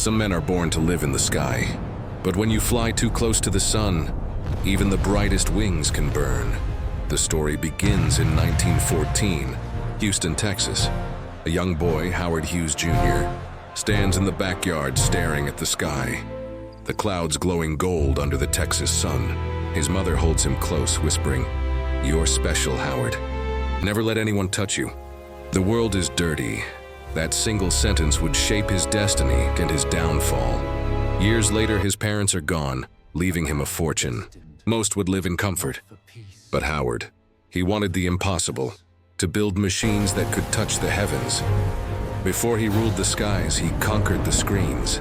Some men are born to live in the sky, but when you fly too close to the sun, even the brightest wings can burn. The story begins in 1914, Houston, Texas. A young boy, Howard Hughes Jr., stands in the backyard staring at the sky, the clouds glowing gold under the Texas sun. His mother holds him close, whispering, "You're special, Howard. Never let anyone touch you. The world is dirty." That single sentence would shape his destiny and his downfall. Years later, his parents are gone, leaving him a fortune. Most would live in comfort. But Howard, he wanted the impossible, to build machines that could touch the heavens. Before he ruled the skies, he conquered the screens.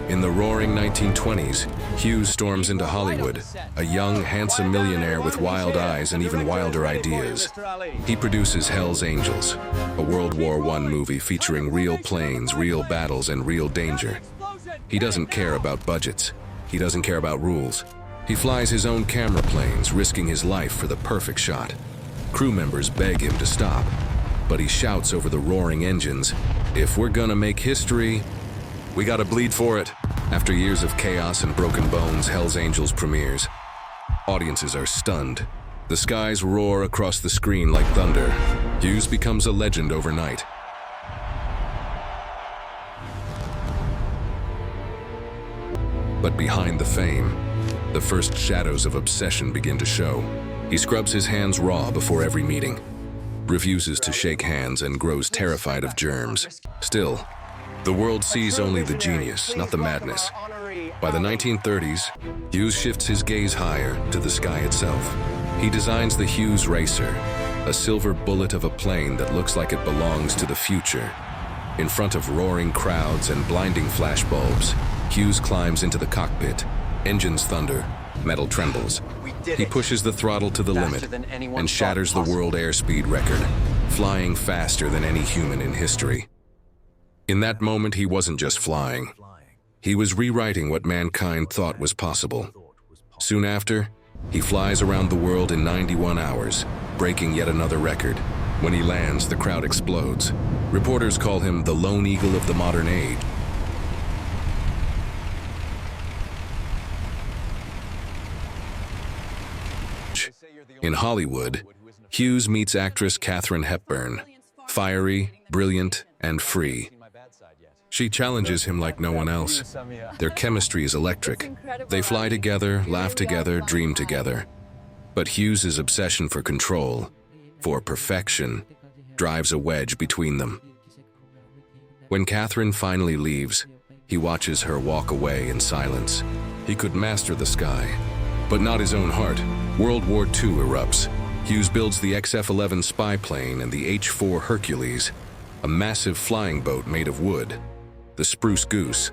In the roaring 1920s, Hughes storms into Hollywood, a young, handsome millionaire with wild eyes and even wilder ideas. He produces Hell's Angels, a World War I movie featuring real planes, real battles, and real danger. He doesn't care about budgets. He doesn't care about rules. He flies his own camera planes, risking his life for the perfect shot. Crew members beg him to stop, but he shouts over the roaring engines, "If we're gonna make history, we gotta bleed for it." After years of chaos and broken bones, Hell's Angels premieres. Audiences are stunned. The skies roar across the screen like thunder. Hughes becomes a legend overnight. But behind the fame, the first shadows of obsession begin to show. He scrubs his hands raw before every meeting, refuses to shake hands, and grows terrified of germs. Still, the world sees only the genius, not the madness. By the 1930s, Hughes shifts his gaze higher, to the sky itself. He designs the Hughes Racer, a silver bullet of a plane that looks like it belongs to the future. In front of roaring crowds and blinding flashbulbs, Hughes climbs into the cockpit. Engines thunder, metal trembles. He pushes the throttle to the limit and shatters the world airspeed record, flying faster than any human in history. In that moment, he wasn't just flying. He was rewriting what mankind thought was possible. Soon after, he flies around the world in 91 hours, breaking yet another record. When he lands, the crowd explodes. Reporters call him the lone eagle of the modern age. In Hollywood, Hughes meets actress Katharine Hepburn, fiery, brilliant, and free. She challenges him like no one else. Their chemistry is electric. They fly together, laugh together, dream together. But Hughes' obsession for control, for perfection, drives a wedge between them. When Katharine finally leaves, he watches her walk away in silence. He could master the sky, but not his own heart. World War II erupts. Hughes builds the XF-11 spy plane and the H-4 Hercules, a massive flying boat made of wood. The Spruce Goose.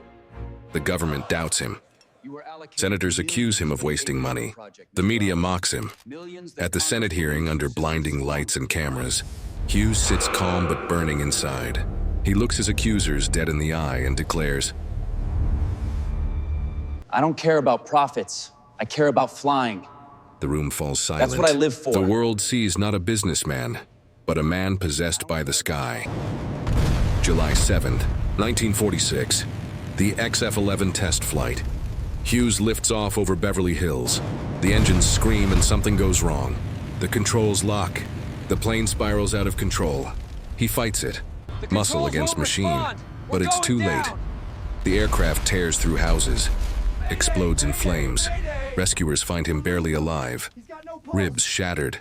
The government doubts him. Senators accuse him of wasting money. The media mocks him. At the Senate hearing, under blinding lights and cameras, Hughes sits calm but burning inside. He looks his accusers dead in the eye and declares, "I don't care about profits. I care about flying." The room falls silent. That's what I live for. The world sees not a businessman, but a man possessed by the sky. July 7th, 1946, the XF-11 test flight. Hughes lifts off over Beverly Hills. The engines scream and something goes wrong. The controls lock. The plane spirals out of control. He fights it, muscle against machine, but it's too late. The aircraft tears through houses, explodes in flames. Rescuers find him barely alive, ribs shattered,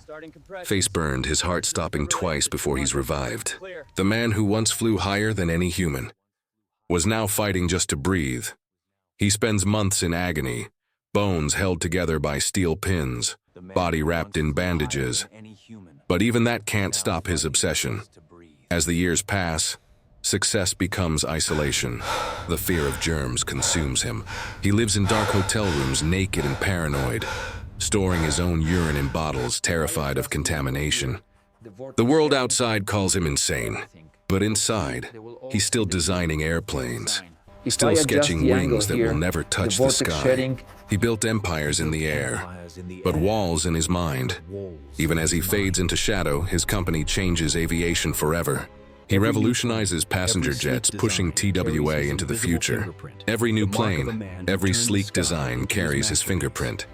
face burned, his heart stopping twice before he's revived. The man who once flew higher than any human was now fighting just to breathe. He spends months in agony, bones held together by steel pins, body wrapped in bandages. But even that can't stop his obsession. As the years pass, success becomes isolation. The fear of germs consumes him. He lives in dark hotel rooms, naked and paranoid, storing his own urine in bottles, terrified of contamination. The world outside calls him insane, but inside, he's still designing airplanes, still sketching wings that will never touch the sky. He built empires in the air, but walls in his mind. Even as he fades into shadow, his company changes aviation forever. He revolutionizes passenger jets, pushing TWA into the future. Every new plane, every sleek design carries his fingerprint.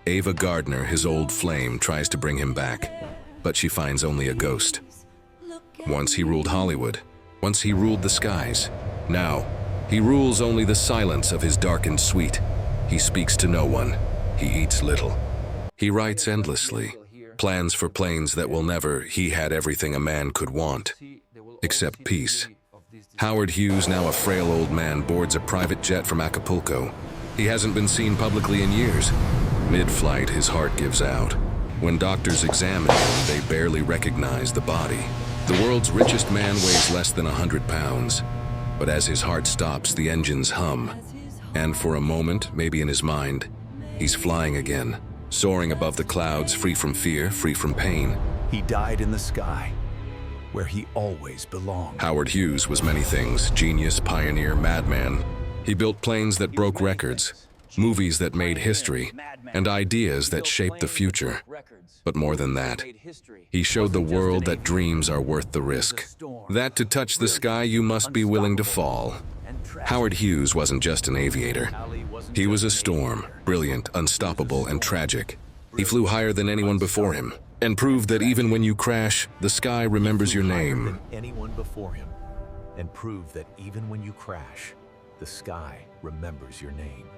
Ava Gardner, his old flame, tries to bring him back, but she finds only a ghost. Once he ruled Hollywood. Once he ruled the skies. Now, he rules only the silence of his darkened suite. He speaks to no one. He eats little. He writes endlessly. Plans for planes that will never. He had everything a man could want, except peace. Howard Hughes, now a frail old man, boards a private jet from Acapulco. He hasn't been seen publicly in years. Mid-flight, his heart gives out. When doctors examine him, they barely recognize the body. The world's richest man weighs less than 100 pounds. But as his heart stops, the engines hum. And for a moment, maybe in his mind, he's flying again, soaring above the clouds, free from fear, free from pain. He died in the sky, where he always belonged. Howard Hughes was many things: genius, pioneer, madman. He built planes that broke records, movies that made history, and ideas that shaped the future. But more than that, he showed the world that dreams are worth the risk. That to touch the sky, you must be willing to fall. Howard Hughes wasn't just an aviator. He was a storm, brilliant, unstoppable, and tragic. He flew higher than anyone before him, and proved that even when you crash, the sky remembers your name. Anyone before him, and prove that even when you crash, the sky remembers your name.